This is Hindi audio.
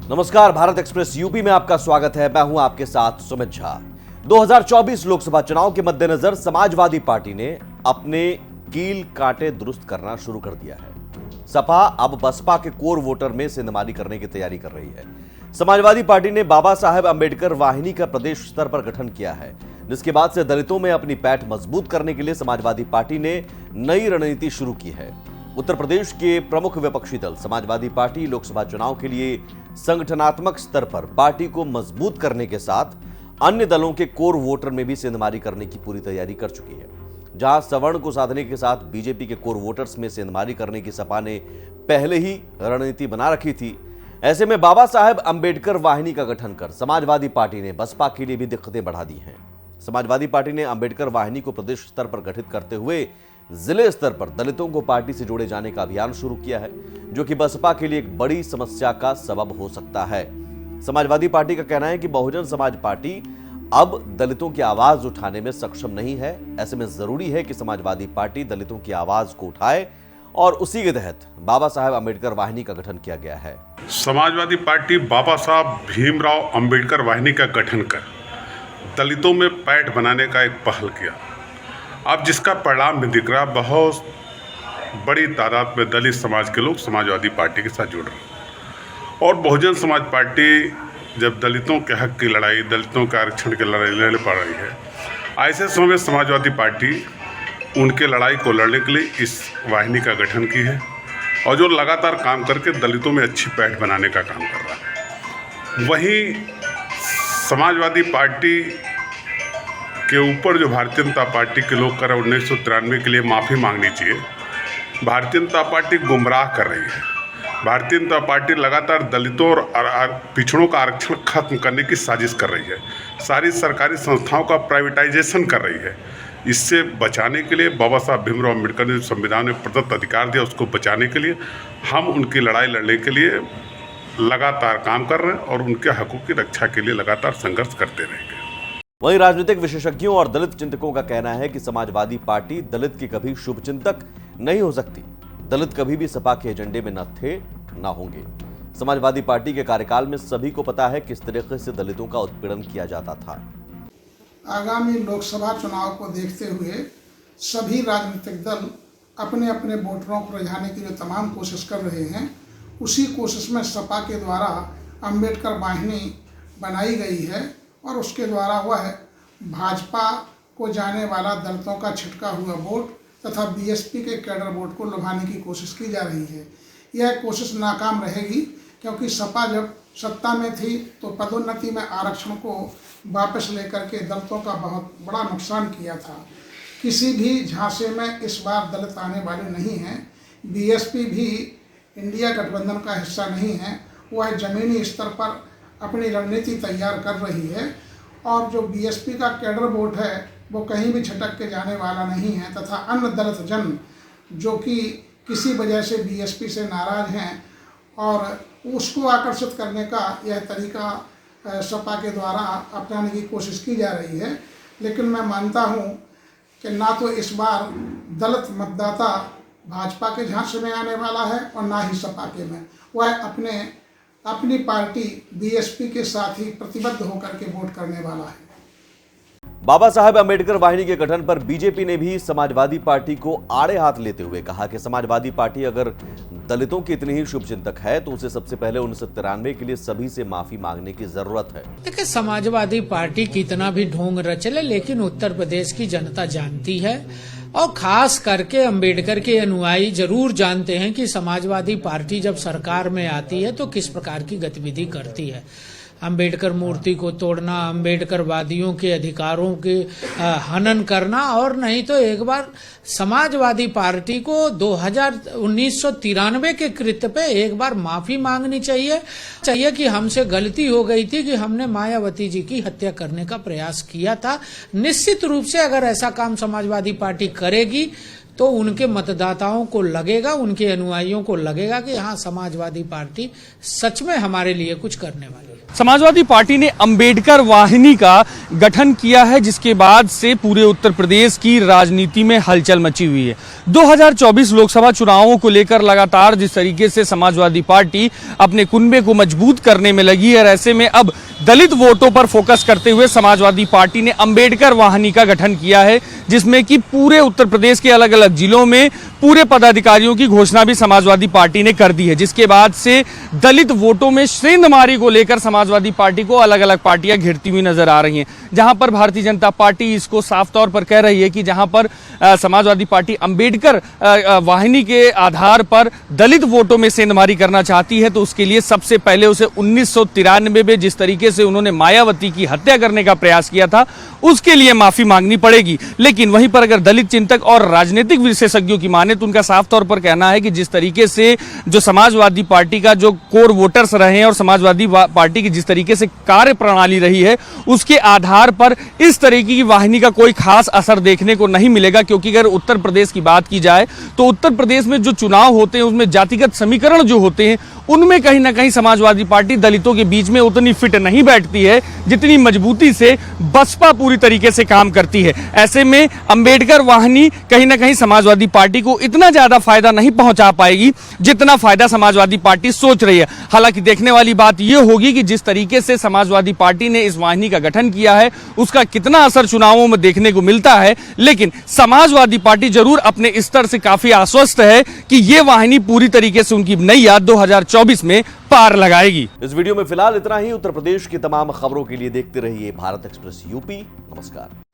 नमस्कार, भारत एक्सप्रेस यूपी में आपका स्वागत है। मैं हूं आपके साथ सुमित झा। 2024 लोकसभा चुनाव के मद्देनजर समाजवादी पार्टी ने अपने कील कांटे दुरुस्त करना शुरू कर दिया है। सपा अब बसपा के कोर वोटर में सेंधमारी करने की तैयारी कर रही है। समाजवादी पार्टी ने बाबा साहेब अंबेडकर वाहिनी का प्रदेश स्तर पर गठन किया है, जिसके बाद से दलितों में अपनी पैठ मजबूत करने के लिए समाजवादी पार्टी ने नई रणनीति शुरू की है। उत्तर प्रदेश के प्रमुख विपक्षी दल समाजवादी पार्टी लोकसभा चुनाव के लिए संगठनात्मक स्तर पर पार्टी को मजबूत करने के साथ अन्य दलों के कोर वोटर में भी सेंधमारी करने की पूरी तैयारी कर चुकी है। जहां सवर्ण को साधने के साथ बीजेपी के कोर वोटर्स में सेंधमारी करने की सपा ने पहले ही रणनीति बना रखी थी, ऐसे में बाबा साहेब अंबेडकर वाहिनी का गठन कर समाजवादी पार्टी ने बसपा के लिए भी दिक्कतें बढ़ा दी हैं। समाजवादी पार्टी ने अंबेडकर वाहिनी को प्रदेश स्तर पर गठित करते हुए जिले स्तर पर दलितों को पार्टी से जोड़े जाने का अभियान शुरू किया है, जो कि बसपा के लिए एक बड़ी समस्या का सबब हो सकता है। समाजवादी पार्टी का कहना है कि बहुजन समाज पार्टी अब दलितों की आवाज उठाने में सक्षम नहीं है। ऐसे में जरूरी है कि समाजवादी पार्टी दलितों की आवाज को उठाए और उसी के तहत बाबा साहेब अंबेडकर वाहिनी का गठन किया गया है। समाजवादी पार्टी बाबा साहब भीमराव अंबेडकर वाहिनी का गठन कर दलितों में पैठ बनाने का एक पहल किया। अब जिसका परिणाम भी दिख रहा, बहुत बड़ी तादाद में दलित समाज के लोग समाजवादी पार्टी के साथ जुड़ रहे हैं। और बहुजन समाज पार्टी जब दलितों के हक की लड़ाई, दलितों के आरक्षण की लड़ाई लड़ पा रही है, ऐसे समय में समाजवादी पार्टी उनके लड़ाई को लड़ने के लिए इस वाहिनी का गठन की है और जो लगातार काम करके दलितों में अच्छी पैठ बनाने का काम कर रहा है। वहीं समाजवादी पार्टी के ऊपर जो भारतीय जनता पार्टी के लोग कर 1993 के लिए माफ़ी मांगनी चाहिए। भारतीय जनता पार्टी गुमराह कर रही है। भारतीय जनता पार्टी लगातार दलितों और पिछड़ों का आरक्षण खत्म करने की साजिश कर रही है। सारी सरकारी संस्थाओं का प्राइवेटाइजेशन कर रही है। इससे बचाने के लिए बाबा साहब भीमराव अम्बेडकर ने संविधान में प्रदत्त अधिकार दिया, उसको बचाने के लिए हम उनकी लड़ाई लड़ने के लिए लगातार काम कर रहे हैं और उनके हकों की रक्षा के लिए लगातार संघर्ष करते रहेंगे। वहीं राजनीतिक विशेषज्ञों और दलित चिंतकों का कहना है कि समाजवादी पार्टी दलित की कभी शुभ चिंतक नहीं हो सकती। दलित कभी भी सपा के एजेंडे में न थे, न होंगे। समाजवादी पार्टी के कार्यकाल में सभी को पता है किस तरीके से दलितों का उत्पीड़न किया जाता था। आगामी लोकसभा चुनाव को देखते हुए सभी राजनीतिक दल अपने अपने वोटरों को रिझाने के लिए तमाम कोशिश कर रहे हैं। उसी कोशिश में सपा के द्वारा अंबेडकर वाहिनी बनाई गई है और उसके द्वारा वह भाजपा को जाने वाला दलितों का छिटका हुआ वोट तथा बीएसपी के कैडर वोट को लुभाने की कोशिश की जा रही है। यह कोशिश नाकाम रहेगी, क्योंकि सपा जब सत्ता में थी तो पदोन्नति में आरक्षण को वापस लेकर के दलितों का बहुत बड़ा नुकसान किया था। किसी भी झांसे में इस बार दलित आने वाले नहीं हैं। बीएसपी भी इंडिया गठबंधन का हिस्सा नहीं है। वह जमीनी स्तर पर अपनी रणनीति तैयार कर रही है और जो बीएसपी का कैडर वोट है वो कहीं भी छिटक के जाने वाला नहीं है तथा अन्य दलित जन जो कि किसी वजह से बीएसपी से नाराज हैं और उसको आकर्षित करने का यह तरीका सपा के द्वारा अपनाने की कोशिश की जा रही है। लेकिन मैं मानता हूं कि ना तो इस बार दलित मतदाता भाजपा के झांसे में आने वाला है और ना ही सपा के में। वह अपनी पार्टी बीएसपी के साथ ही प्रतिबद्ध होकर के वोट करने वाला है। बाबा साहेब अंबेडकर वाहिनी के गठन पर बीजेपी ने भी समाजवादी पार्टी को आड़े हाथ लेते हुए कहा कि समाजवादी पार्टी अगर दलितों की इतनी ही शुभचिंतक है तो उसे सबसे पहले 1993 के लिए सभी से माफी मांगने की जरूरत है। देखिए, समाजवादी पार्टी कितना भी ढोंग रचले, लेकिन उत्तर प्रदेश की जनता जानती है और खास करके अंबेडकर के अनुयायी जरूर जानते हैं कि समाजवादी पार्टी जब सरकार में आती है तो किस प्रकार की गतिविधि करती है। अंबेडकर मूर्ति को तोड़ना, अंबेडकर वादियों के अधिकारों के हनन करना, और नहीं तो एक बार समाजवादी पार्टी को 1993 के कृत्य पे एक बार माफी मांगनी चाहिए कि हमसे गलती हो गई थी कि हमने मायावती जी की हत्या करने का प्रयास किया था। निश्चित रूप से अगर ऐसा काम समाजवादी पार्टी करेगी तो उनके मतदाताओं को लगेगा, उनके अनुयायियों को लगेगा कि हाँ, समाजवादी पार्टी सच में हमारे लिए कुछ करने वाली है। समाजवादी पार्टी ने अंबेडकर वाहिनी का गठन किया है, जिसके बाद से पूरे उत्तर प्रदेश की राजनीति में हलचल मची हुई है। 2024 लोकसभा चुनावों को लेकर लगातार जिस तरीके से समाजवादी पार्टी अपने कुनबे को मजबूत करने में लगी है, ऐसे में अब दलित वोटों पर फोकस करते हुए समाजवादी पार्टी ने अंबेडकर वाहिनी का गठन किया है, जिसमें कि पूरे उत्तर प्रदेश के अलग अलग जिलों में पूरे पदाधिकारियों की घोषणा भी समाजवादी पार्टी ने कर दी है, जिसके बाद से दलित वोटों में सेंधमारी को लेकर समाजवादी पार्टी को अलग अलग पार्टियां घिरती हुई नजर आ रही हैं। जहां पर भारतीय जनता पार्टी इसको साफ तौर पर कह रही है कि जहां पर समाजवादी पार्टी अंबेडकर वाहिनी के आधार पर दलित वोटों में सेंधमारी करना चाहती है, तो उसके लिए सबसे पहले उसे 1993 में जिस तरीके से उन्होंने मायावती की हत्या करने का प्रयास किया था, उसके लिए माफी मांगनी पड़ेगी। लेकिन वहीं पर अगर दलित चिंतक और राजनीतिक विशेषज्ञों की माने तो उनका साफ तौर पर कहना है कि जिस तरीके से जो समाजवादी पार्टी का जो कोर वोटर्स रहे हैं और समाजवादी पार्टी की जिस तरीके से कार्य प्रणाली रही है, उसके आधार पर इस तरीके की वाहिनी का कोई खास असर देखने को नहीं मिलेगा। क्योंकि अगर उत्तर प्रदेश की बात की जाए तो उत्तर प्रदेश में जो चुनाव होते हैं उसमें जातिगत समीकरण जो होते हैं उनमें कहीं ना कहीं समाजवादी पार्टी दलितों के बीच में उतनी फिट नहीं बैठती है जितनी मजबूती से बसपा पूरी तरीके से काम करती है। ऐसे में अंबेडकर वाहिनी कहीं ना कहीं समाजवादी पार्टी को इतना ज्यादा फायदा नहीं पहुंचा पाएगी जितना फायदा समाजवादी पार्टी सोच रही है। हालांकि देखने वाली बात यह होगी कि जिस तरीके से समाजवादी पार्टी ने इस वाहिनी का गठन किया है उसका कितना असर चुनावों में देखने को मिलता है। लेकिन समाजवादी पार्टी जरूर अपने स्तर से काफी आश्वस्त है कि यह वाहिनी पूरी तरीके से उनकी नैया 2024 में पार लगाएगी। इस वीडियो में फिलहाल इतना ही। उत्तर प्रदेश की तमाम खबरों के लिए देखते रहिए भारत एक्सप्रेस यूपी। नमस्कार।